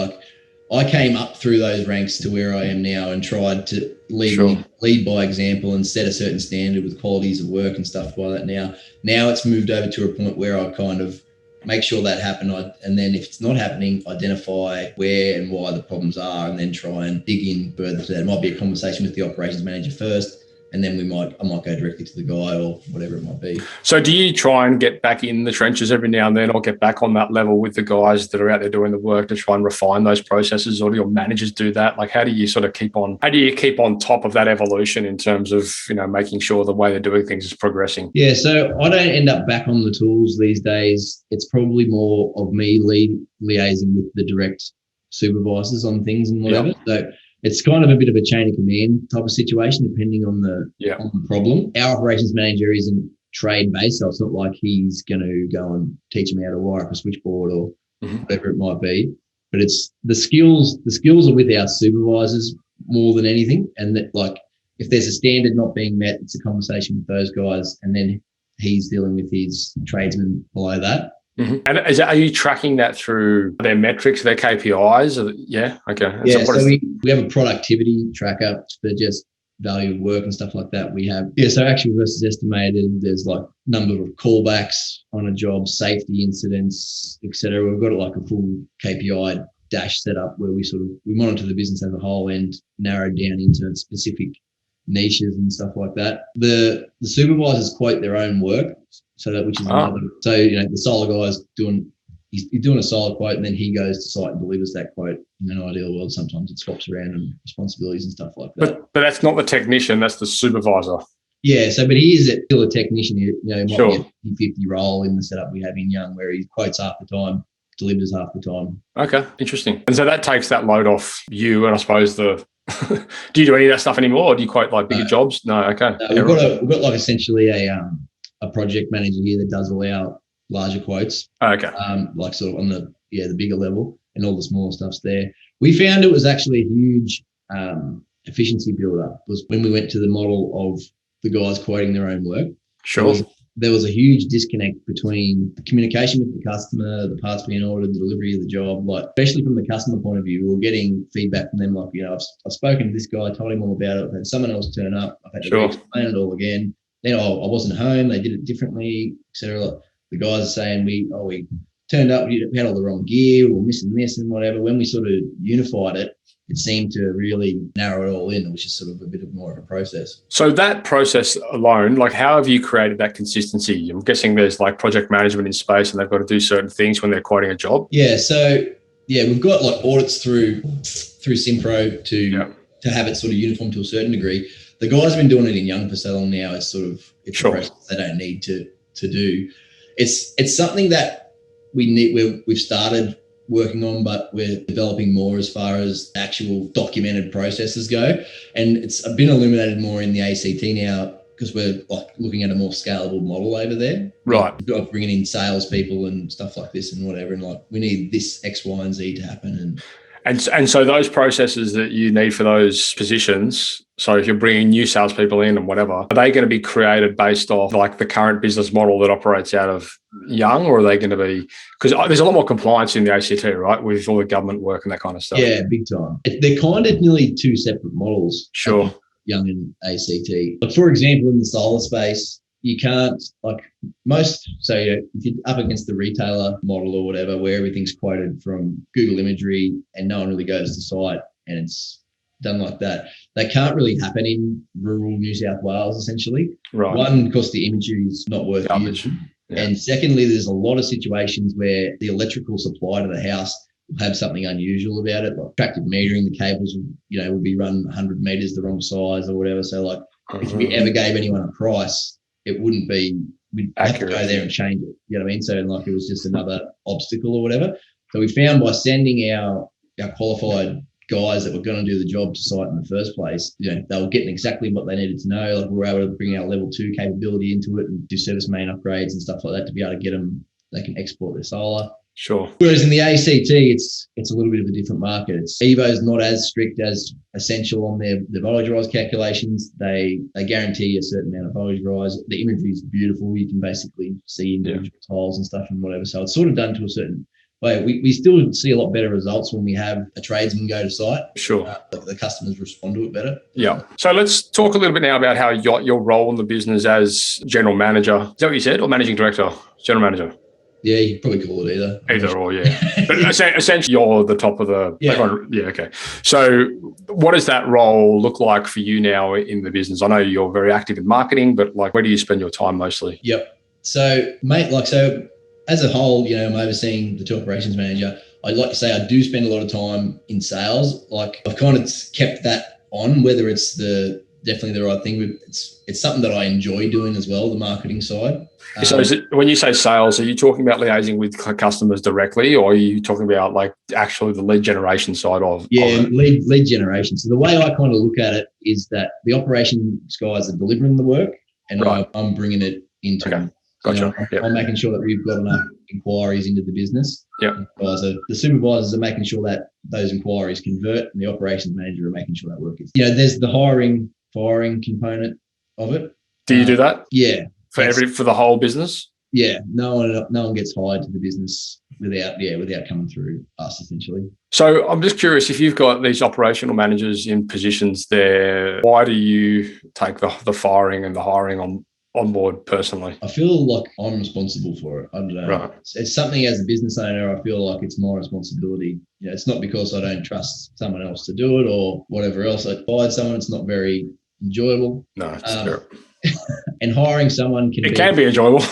I came up through those ranks to where I am now and tried to lead by example and set a certain standard with qualities of work and stuff like that. Now it's moved over to a point where I kind of make sure that happen. And then if it's not happening, identify where and why the problems are, and then try and dig in further to that. It might be a conversation with the operations manager first, and then I might go directly to the guy or whatever it might be. So do you try and get back in the trenches every now and then, or get back on that level with the guys that are out there doing the work to try and refine those processes, or do your managers do that? How do you keep on top of that evolution in terms of, making sure the way they're doing things is progressing? Yeah, so I don't end up back on the tools these days. It's probably more of me liaising with the direct supervisors on things and whatever. Yep. So it's kind of a bit of a chain of command type of situation, depending on the problem. Our operations manager isn't trade-based, so it's not like he's going to go and teach me how to wire up a switchboard or whatever it might be. But it's the skills. The skills are with our supervisors more than anything. And that, if there's a standard not being met, it's a conversation with those guys, and then he's dealing with his tradesmen below that. Mm-hmm. And are you tracking that through their metrics, their KPIs? Okay. So we have a productivity tracker for just value of work and stuff like that. We have, so actual versus estimated. There's number of callbacks on a job, safety incidents, etc. We've got a full KPI dash set up where we monitor the business as a whole and narrow down into specific niches and stuff like that. The supervisors quote their own work. So the solar guy's he's doing a solar quote, and then he goes to site and delivers that quote. In an ideal world, sometimes it swaps around and responsibilities and stuff like that. But that's not the technician, that's the supervisor. Yeah, but he is still a technician. He might be a 50-50 role in the setup we have in Young, where he quotes half the time, delivers half the time. Okay, interesting. And so that takes that load off you, and I suppose do you do any of that stuff anymore, or do you quote bigger jobs? No, okay. We've got essentially a project manager here that does all our larger quotes. Okay. Sort of on the bigger level, and all the smaller stuff's there. We found it was actually a huge efficiency builder was when we went to the model of the guys quoting their own work. Sure. There was a huge disconnect between the communication with the customer, the parts being ordered, the delivery of the job, especially from the customer point of view. We were getting feedback from them I've spoken to this guy, told him all about it, I've had someone else turn up, I've had to explain it all again. Then I wasn't home, they did it differently, etc. The guys are saying we turned up, we had all the wrong gear, we were missing this and whatever. When we sort of unified it, it seemed to really narrow it all in, which is sort of a bit more of a process. So that process alone, how have you created that consistency? I'm guessing there's project management in space, and they've got to do certain things when they're quoting a job. Yeah, so we've got like audits through Simpro to have it sort of uniform to a certain degree. The guys have been doing it in Young for so long now. It's sort of a process they don't need to do. It's something that we've started working on, but we're developing more as far as actual documented processes go. And it's been illuminated more in the ACT now because we're like looking at a more scalable model over there. Right. We've got bringing in salespeople and stuff like this and whatever. And like, we need this X, Y, and Z to happen. And so those processes that you need for those positions, so if you're bringing new salespeople in and whatever, are they going to be created based off like the current business model that operates out of Young, or are they going to be, because there's a lot more compliance in the ACT, right, with all the government work and that kind of stuff? Yeah, big time. They're kind of nearly two separate models. Sure. Young and ACT. But for example, in the solar space, you can't if you're up against the retailer model or whatever, where everything's quoted from Google imagery and no one really goes to site and it's done like that, that can't really happen in rural New South Wales, essentially. Right. One, because the imagery is not worth using. Yeah. And secondly, there's a lot of situations where the electrical supply to the house will have something unusual about it, like tractive metering, the cables will be run 100 meters the wrong size or whatever. So like if we ever gave anyone a price, it wouldn't be, we'd accurate. Have to go there and change it. You know what I mean? So like it was just another obstacle or whatever. So we found by sending our qualified guys that were going to do the job to site in the first place, they were getting exactly what they needed to know. Like we were able to bring our level 2 capability into it and do service main upgrades and stuff like that to be able to get them, they can export their solar. Sure. Whereas in the ACT, it's a little bit of a different market. Evo's not as strict as Essential on their voltage rise calculations. They guarantee a certain amount of voltage rise. The imagery is beautiful. You can basically see individual tiles and stuff and whatever. So it's sort of done to a certain way. We still see a lot better results when we have a tradesman go to site. Sure. The customers respond to it better. Yeah. So let's talk a little bit now about how your role in the business as general manager. Is that what you said? Or managing director? General manager? Yeah, you could probably call it either. Either or, yeah. But essentially, you're the top of the... Yeah. Okay. So what does that role look like for you now in the business? I know you're very active in marketing, but like, where do you spend your time mostly? Yep. So, as a whole, I'm overseeing the two operations manager. I'd like to say I do spend a lot of time in sales. Like, I've kind of kept that on, whether it's definitely the right thing, but it's something that I enjoy doing as well, the marketing side. So is it, when you say sales, are you talking about liaising with customers directly, or are you talking about like actually the lead generation side of it? Lead generation. So the way I kind of look at it is that the operations guys are delivering the work and right. I'm bringing it into them. Gotcha. I'm making sure that we've got enough inquiries into the business. Yeah. The supervisors are making sure that those inquiries convert, and the operations manager are making sure that work is. There's the hiring, firing component of it. Do you do that? Yeah. For the whole business? Yeah. No one gets hired to the business without coming through us, essentially. So I'm just curious, if you've got these operational managers in positions there, why do you take the firing and the hiring on board personally? I feel like I'm responsible for it. I don't know. Right. It's something as a business owner, I feel like it's my responsibility. It's not because I don't trust someone else to do it or whatever else. I fired someone, it's not very enjoyable. No, it's terrible. And hiring someone can be enjoyable.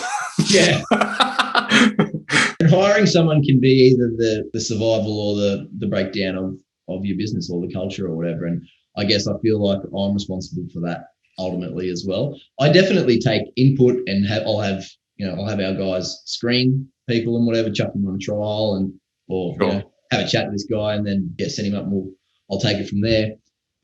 Yeah. And hiring someone can be either the survival or the breakdown of your business or the culture or whatever. And I guess I feel like I'm responsible for that ultimately as well. I definitely take input and I'll have our guys screen people and whatever, chuck them on a trial or have a chat with this guy and then send him up and I'll take it from there.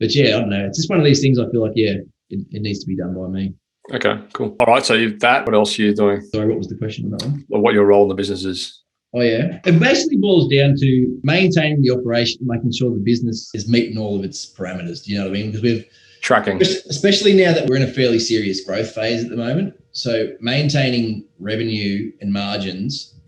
But I don't know. It's just one of these things I feel like, it needs to be done by me. Okay, cool. All right, so what else are you doing? Sorry, what was the question on that one? Or what your role in the business is? Oh, yeah. It basically boils down to maintaining the operation, making sure the business is meeting all of its parameters. Do you know what I mean? Because we've tracking, especially now that we're in a fairly serious growth phase at the moment. So maintaining revenue and margins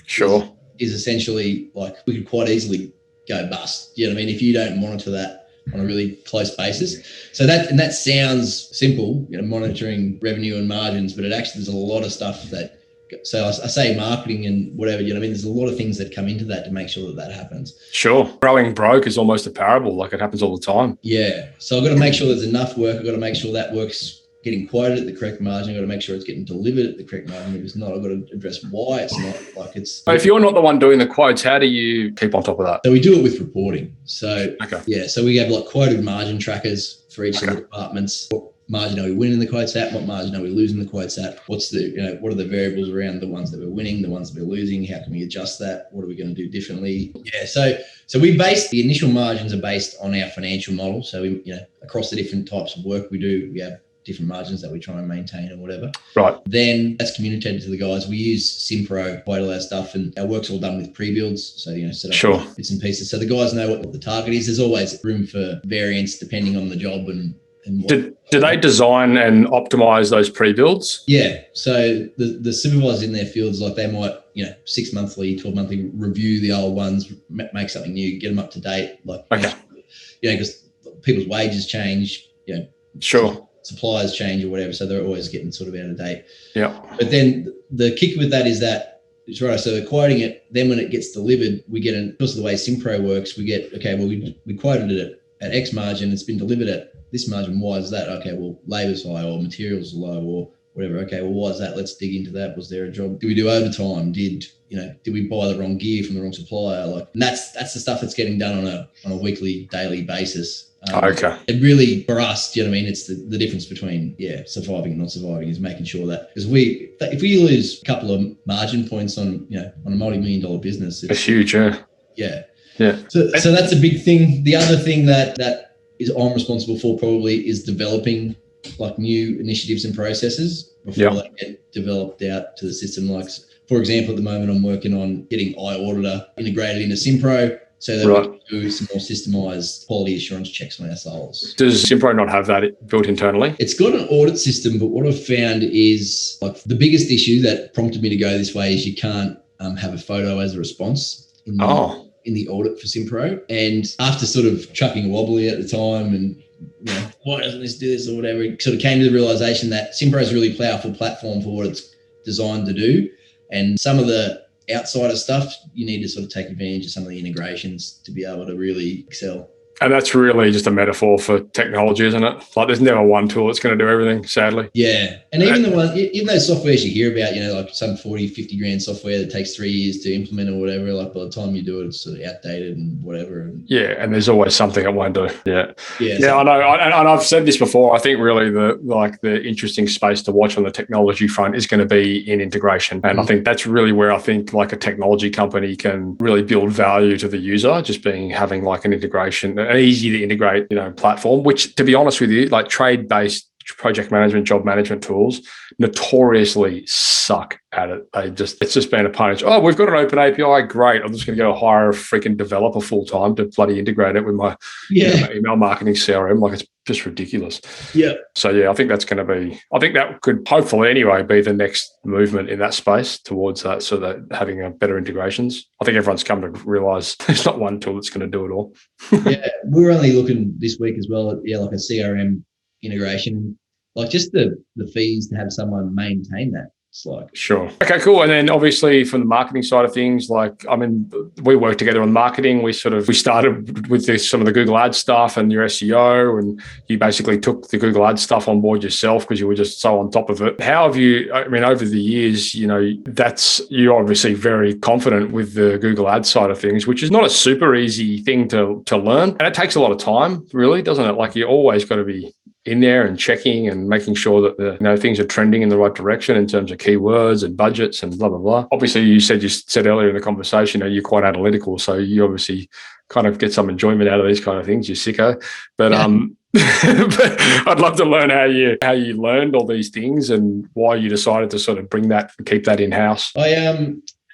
is essentially like we could quite easily go bust. You know what I mean? If you don't monitor that on a really close basis. So that sounds simple, monitoring revenue and margins, but it actually, there's a lot of stuff that, so I say marketing and whatever, there's a lot of things that come into that to make sure that happens. Sure. Growing broke is almost a parable, like it happens all the time. Yeah. So I've got to make sure there's enough work. I've got to make sure that work's getting quoted at the correct margin. I've got to make sure it's getting delivered at the correct margin. If it's not, I've got to address why it's not. Like it's. So if you're not the one doing the quotes, how do you keep on top of that? So we do it with reporting. So Okay. yeah, so we have like quoted margin trackers for each of the departments. What margin are we winning the quotes at? What margin are we losing the quotes at? What's the, what are the variables around the ones that we're winning, the ones that we're losing? How can we adjust that? What are we going to do differently? Yeah, so we base the initial margins are based on our financial model. So we, across the different types of work we do, we have different margins that we try and maintain or whatever. Right. Then that's communicated to the guys. We use Simpro, quite all our stuff, and our work's all done with pre-builds. So, set up bits and pieces. So the guys know what the target is. There's always room for variance depending on the job and what. Do they design and optimize those pre-builds? Yeah. So the supervisors in their fields, like they might, 6 monthly, 12 monthly review the old ones, make something new, get them up to date. Like, okay. Because people's wages change, Sure. Suppliers change or whatever. So they're always getting sort of out of date. Yeah. But then the kick with that is that, it's right. So they're quoting it. Then when it gets delivered, we get, because of the way Simpro works, we get, okay, well, we quoted it at X margin. It's been delivered at this margin. Why is that? Okay, well, labor's high or materials are low or whatever. Okay, well, why is that? Let's dig into that. Was there a job? Did we do overtime? Did we buy the wrong gear from the wrong supplier? And that's the stuff that's getting done on a weekly, daily basis. Okay. It really, for us, do you know what I mean? It's the difference between, surviving and not surviving is making sure that, because if we lose a couple of margin points on a multi-million-dollar business, it's huge, yeah. Yeah. Yeah. So that's a big thing. The other thing that is I'm responsible for probably is developing like new initiatives and processes before they get developed out to the system. Like, for example, at the moment, I'm working on getting iAuditor integrated into Simpro, so that we can do some more systemized quality assurance checks on our soles. Does Simpro not have that built internally? It's got an audit system, but what I've found is like the biggest issue that prompted me to go this way is you can't have a photo as a response in the audit for Simpro. And after sort of chucking a wobbly at the time and, why doesn't this do this or whatever, it sort of came to the realization that Simpro is a really powerful platform for what it's designed to do. And some of the outsider stuff, you need to sort of take advantage of some of the integrations to be able to really excel. And that's really just a metaphor for technology, isn't it? Like there's never one tool that's going to do everything, sadly. Yeah. And even even those softwares you hear about, like some 40, 50 grand software that takes 3 years to implement or whatever, like by the time you do it, it's sort of outdated and whatever. Yeah. And there's always something it won't do. Yeah. Yeah. Yeah, I know. And I've said this before. I think really the interesting space to watch on the technology front is going to be in integration. And I think that's really where I think like a technology company can really build value to the user, just having like an integration, an easy to integrate, platform, which to be honest with you, like trade-based project management, job management tools notoriously suck at it. It's just been a punch. Oh, we've got an open API. Great. I'm just going to go hire a freaking developer full time to bloody integrate it with my email marketing CRM. Like it's just ridiculous. Yeah. So I think that's going to be, I think that could hopefully anyway be the next movement in that space towards that, so that having a better integrations. I think everyone's come to realize there's not one tool that's going to do it all. Yeah. We're only looking this week as well at like a CRM integration, like just the fees to have someone maintain that. It's like, sure. Okay, cool. And then obviously from the marketing side of things, we work together on marketing. We started with some of the Google Ads stuff and your SEO, and you basically took the Google Ads stuff on board yourself because you were just so on top of it. How have you, over the years, you're obviously very confident with the Google Ads side of things, which is not a super easy thing to learn. And it takes a lot of time, really, doesn't it? Like you always got to be in there and checking and making sure that the things are trending in the right direction in terms of keywords and budgets and blah, blah, blah. Obviously, you said earlier in the conversation, you're quite analytical. So you obviously kind of get some enjoyment out of these kind of things, you sicko. But, but I'd love to learn how you learned all these things and why you decided to sort of bring that, keep that in-house.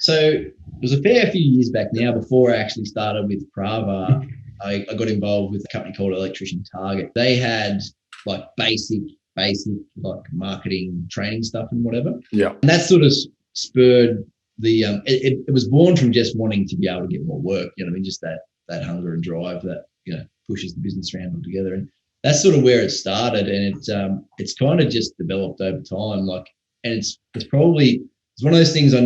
So it was a fair few years back now, before I actually started with Prava, I got involved with a company called Electrician Target. They had like basic like marketing training stuff and whatever. Yeah. And that sort of spurred the it was born from just wanting to be able to get more work, just that hunger and drive that, pushes the business around altogether. And that's sort of where it started. And it's kind of just developed over time. And it's one of those things I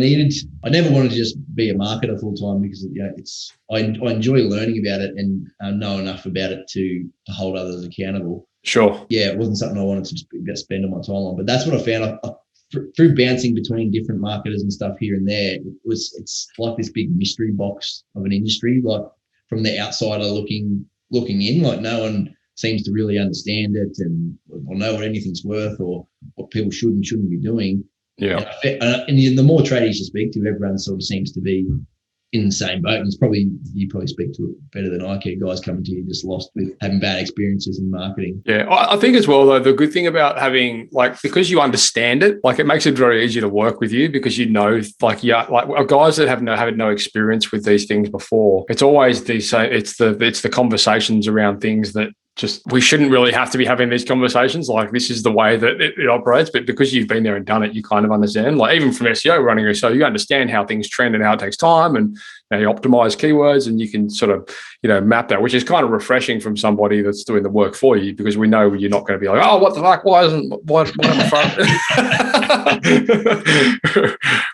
never wanted to just be a marketer full time, because I enjoy learning about it and know enough about it to hold others accountable. Sure. Yeah, it wasn't something I wanted to spend on my time on. But that's what I found. Through bouncing between different marketers and stuff here and there, it's like this big mystery box of an industry. Like from the outsider looking in, like no one seems to really understand it or know what anything's worth or what people should and shouldn't be doing. Yeah. And the more traders you speak to, everyone sort of seems to be in the same boat. And you probably speak to it better than I can. Guys coming to you just lost with having bad experiences in marketing. Yeah, I think as well, though, the good thing about having, like, because you understand it, like, it makes it very easy to work with you because you know, like guys that have had no experience with these things before. It's always it's the conversations around things that just we shouldn't really have to be having these conversations. Like, this is the way that it operates, but because you've been there and done it, you kind of understand. Like, even from SEO running a show, you understand how things trend and how it takes time, and you optimize keywords, and you can sort of map that, which is kind of refreshing from somebody that's doing the work for you, because we know you're not going to be like, oh, what the fuck, why am I front?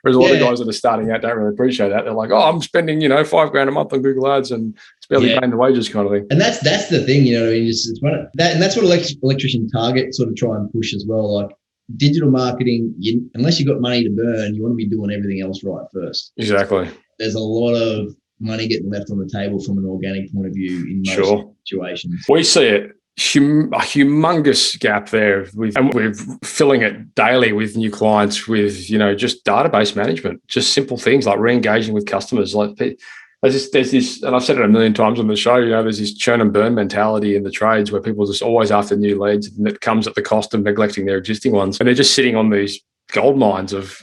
Whereas a lot of guys that are starting out don't really appreciate that. They're like, oh, I'm spending $5,000 a month on Google Ads and it's barely paying the wages, kind of thing. And that's the thing, you know what I mean? It's one of that, and that's what electrician target sort of try and push as well. Like digital marketing, unless you've got money to burn, you want to be doing everything else right first. Exactly. There's a lot of money getting left on the table from an organic point of view in most situations. We see it. A humongous gap there, and we're filling it daily with new clients with just database management, just simple things like re-engaging with customers. Like there's this, and I've said it a million times on the show. There's this churn and burn mentality in the trades where people are just always after new leads, and it comes at the cost of neglecting their existing ones, and they're just sitting on these gold mines of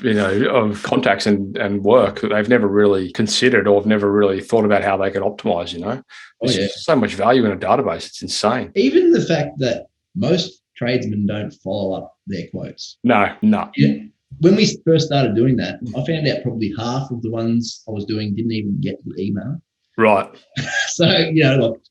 contacts and work that they've never really considered or have never really thought about how they can optimize. There's so much value in a database. It's insane. Even the fact that most tradesmen don't follow up their quotes. No. Yeah. When we first started doing that, I found out probably half of the ones I was doing didn't even get the email. Right. So, like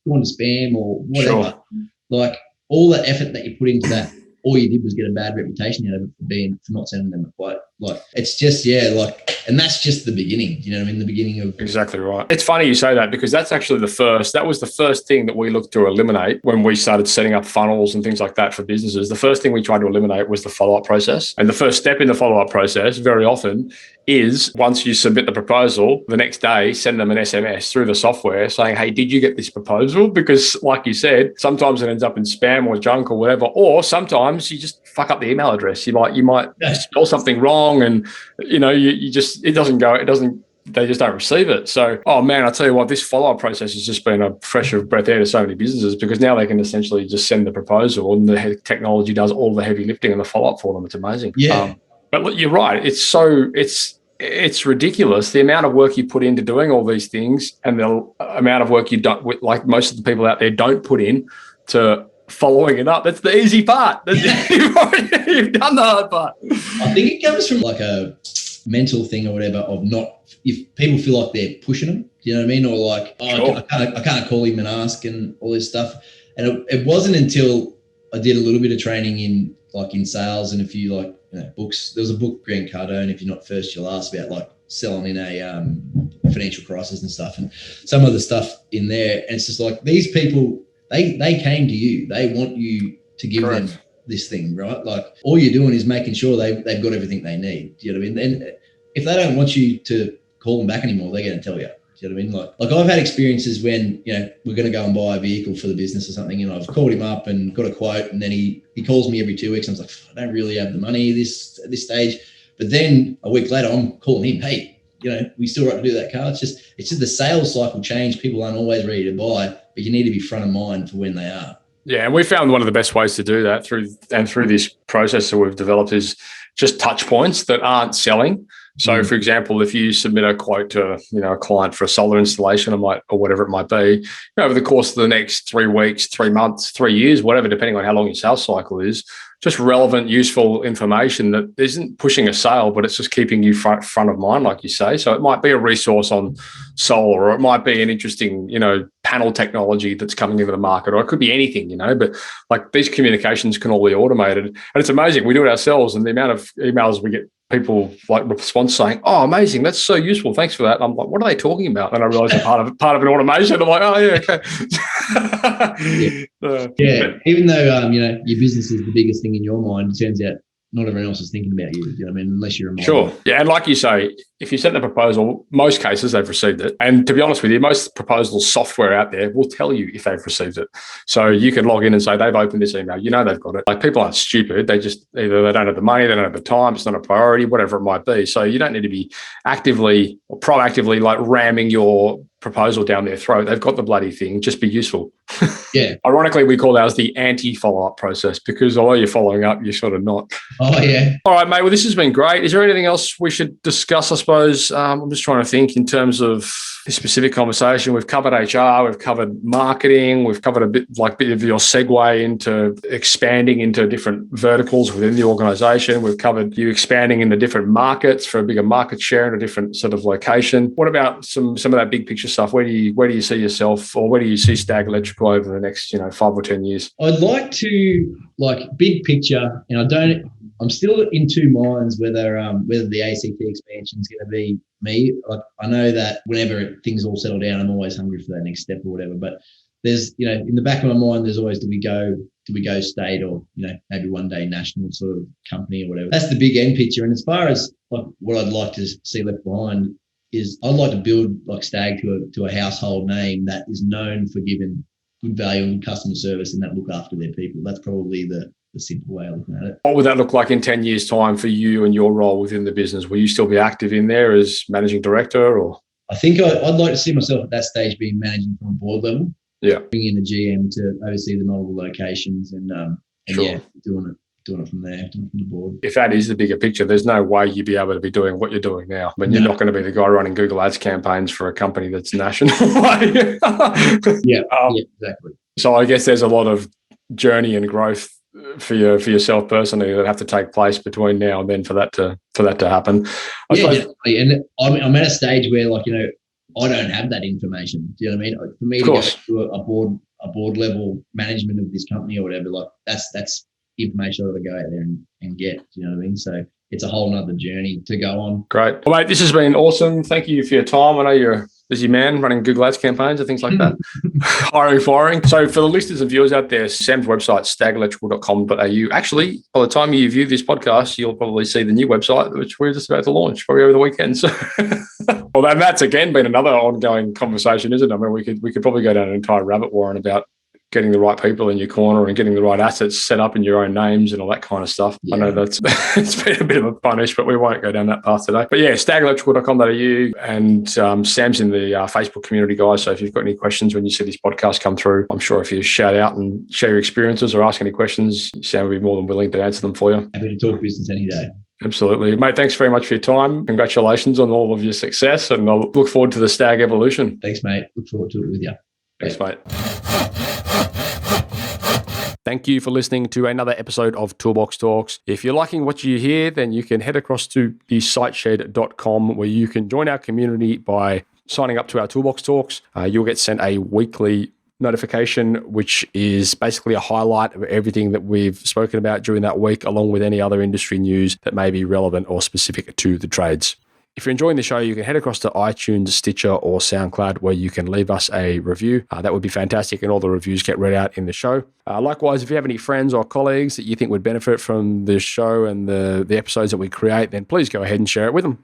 going to spam or whatever. Sure. Like all the effort that you put into that, all you did was get a bad reputation out of it for not sending them a quote. Like it's just, and that's just the beginning. You know what I mean? The beginning of exactly right. It's funny you say that, because that's actually that was the first thing that we looked to eliminate when we started setting up funnels and things like that for businesses. The first thing we tried to eliminate was the follow-up process. And the first step in the follow-up process very often is, once you submit the proposal, the next day, send them an SMS through the software saying, hey, did you get this proposal? Because like you said, sometimes it ends up in spam or junk or whatever, or sometimes you just fuck up the email address. You might spell something wrong, and they just don't receive it. So, oh man, I tell you what, this follow-up process has just been a fresh of breath air to so many businesses, because now they can essentially just send the proposal and the technology does all the heavy lifting and the follow-up for them. It's amazing. Yeah. But look, you're right. It's ridiculous the amount of work you put into doing all these things, and the amount of work you don't, like most of the people out there, don't put in to following it up. That's the easy part. You've done the hard part. I think it comes from like a mental thing or whatever of not, if people feel like they're pushing them, you know what I mean? Or like, I can't call him and ask and all this stuff. And it wasn't until I did a little bit of training in sales and a few books. There was a book, Grant Cardone, If You're Not First, You'll Last, about like selling in a financial crisis and stuff, and some of the stuff in there. And it's just like, these people, they came to you. They want you to give them this thing, right? Like all you're doing is making sure they've got everything they need. Do you know what I mean? And if they don't want you to call them back anymore, they're going to tell you. Do you know what I mean? Like I've had experiences when, we're going to go and buy a vehicle for the business or something, and I've called him up and got a quote, and then he calls me every 2 weeks. And I was like, I don't really have the money at this stage. But then a week later, I'm calling him, hey, we still right to do that car. It's just the sales cycle change. People aren't always ready to buy, but you need to be front of mind for when they are. Yeah, and we found one of the best ways to do that through this process that we've developed is just touch points that aren't selling. So, for example, if you submit a quote to a client for a solar installation or whatever it might be, over the course of the next 3 weeks, 3 months, 3 years, whatever, depending on how long your sales cycle is, just relevant, useful information that isn't pushing a sale, but it's just keeping you front of mind, like you say. So it might be a resource on solar, or it might be an interesting, panel technology that's coming into the market, or it could be anything, but like these communications can all be automated. And it's amazing. We do it ourselves, and the amount of emails we get people like respond saying, "Oh, amazing! That's so useful. Thanks for that." And I'm like, "What are they talking about?" And I realize they're part of an automation. I'm like, "Oh yeah, okay." Yeah. Even though your business is the biggest thing in your mind, it turns out not everyone else is thinking about you. You know what I mean? Unless you're a model. Sure. Yeah. And like you say, if you send the proposal, most cases they've received it. And to be honest with you, most proposal software out there will tell you if they've received it. So you can log in and say, they've opened this email. You know they've got it. Like, people aren't stupid. They just either they don't have the money, they don't have the time, it's not a priority, whatever it might be. So you don't need to be actively or proactively like ramming your proposal down their throat. They've got the bloody thing. Just be useful. Yeah. Ironically, we call ours the anti-follow-up process, because although you're following up, you're sort of not. Oh, yeah. All right, mate. Well, this has been great. Is there anything else we should discuss, I suppose? I'm just trying to think in terms of this specific conversation. We've covered HR, we've covered marketing, we've covered a bit of your segue into expanding into different verticals within the organization. We've covered you expanding into different markets for a bigger market share in a different sort of location. What about some of that big picture stuff? Where do you see yourself, or where do you see Stag Electrical over the next 5 or 10 years? I'd like to, big picture, and I'm still in two minds whether the ACT expansion is going to be me. I know that whenever things all settle down, I'm always hungry for that next step or whatever. But there's, in the back of my mind, there's always, do we go state, or maybe one day national sort of company or whatever. That's the big end picture. And as far as what I'd like to see left behind is, I'd like to build Stag to a household name that is known for giving good value and customer service, and that look after their people. That's probably the simple way of looking at it. What would that look like in 10 years' time for you and your role within the business? Will you still be active in there as managing director, or? I think I'd like to see myself at that stage being managing from a board level. Yeah. Bringing in the GM to oversee the multiple locations and Sure. Yeah, doing it from there, doing it from the board. If that is the bigger picture, there's no way you'd be able to be doing what you're doing now. I mean, you're not going to be the guy running Google Ads campaigns for a company that's national. Yeah, exactly. So I guess there's a lot of journey and growth for yourself personally that have to take place between now and then for that to happen. Definitely. And I'm at a stage where I don't have that information. Do you know what I mean? For me to go to a board level management of this company or whatever, that's information I've got to go out there and get. Do you know what I mean? So it's a whole nother journey to go on. Great. Well, mate, this has been awesome. Thank you for your time. I know you're a busy man running Google Ads campaigns and things like that. Hiring, firing. So for the listeners and viewers out there, Sam's website, stagelectrical.com.au. Actually, by the time you view this podcast, you'll probably see the new website, which we're just about to launch probably over the weekend. So, well, then that's again been another ongoing conversation, isn't it? I mean, we could probably go down an entire rabbit warren about getting the right people in your corner and getting the right assets set up in your own names and all that kind of stuff. Yeah. I know that's it's been a bit of a punish, but we won't go down that path today. But yeah, stagelectrical.com.au, and Sam's in the Facebook community, guys. So if you've got any questions when you see this podcast come through, I'm sure if you shout out and share your experiences or ask any questions, Sam will be more than willing to answer them for you. Happy to talk business any day. Absolutely. Mate, thanks very much for your time. Congratulations on all of your success, and I'll look forward to the Stag evolution. Thanks, mate. Look forward to it with you. Thanks, mate. Thank you for listening to another episode of Toolbox Talks. If you're liking what you hear, then you can head across to thesiteshed.com, where you can join our community by signing up to our Toolbox Talks. You'll get sent a weekly notification, which is basically a highlight of everything that we've spoken about during that week, along with any other industry news that may be relevant or specific to the trades. If you're enjoying the show, you can head across to iTunes, Stitcher, or SoundCloud, where you can leave us a review. That would be fantastic, and all the reviews get read out in the show. Likewise, if you have any friends or colleagues that you think would benefit from this show and the episodes that we create, then please go ahead and share it with them.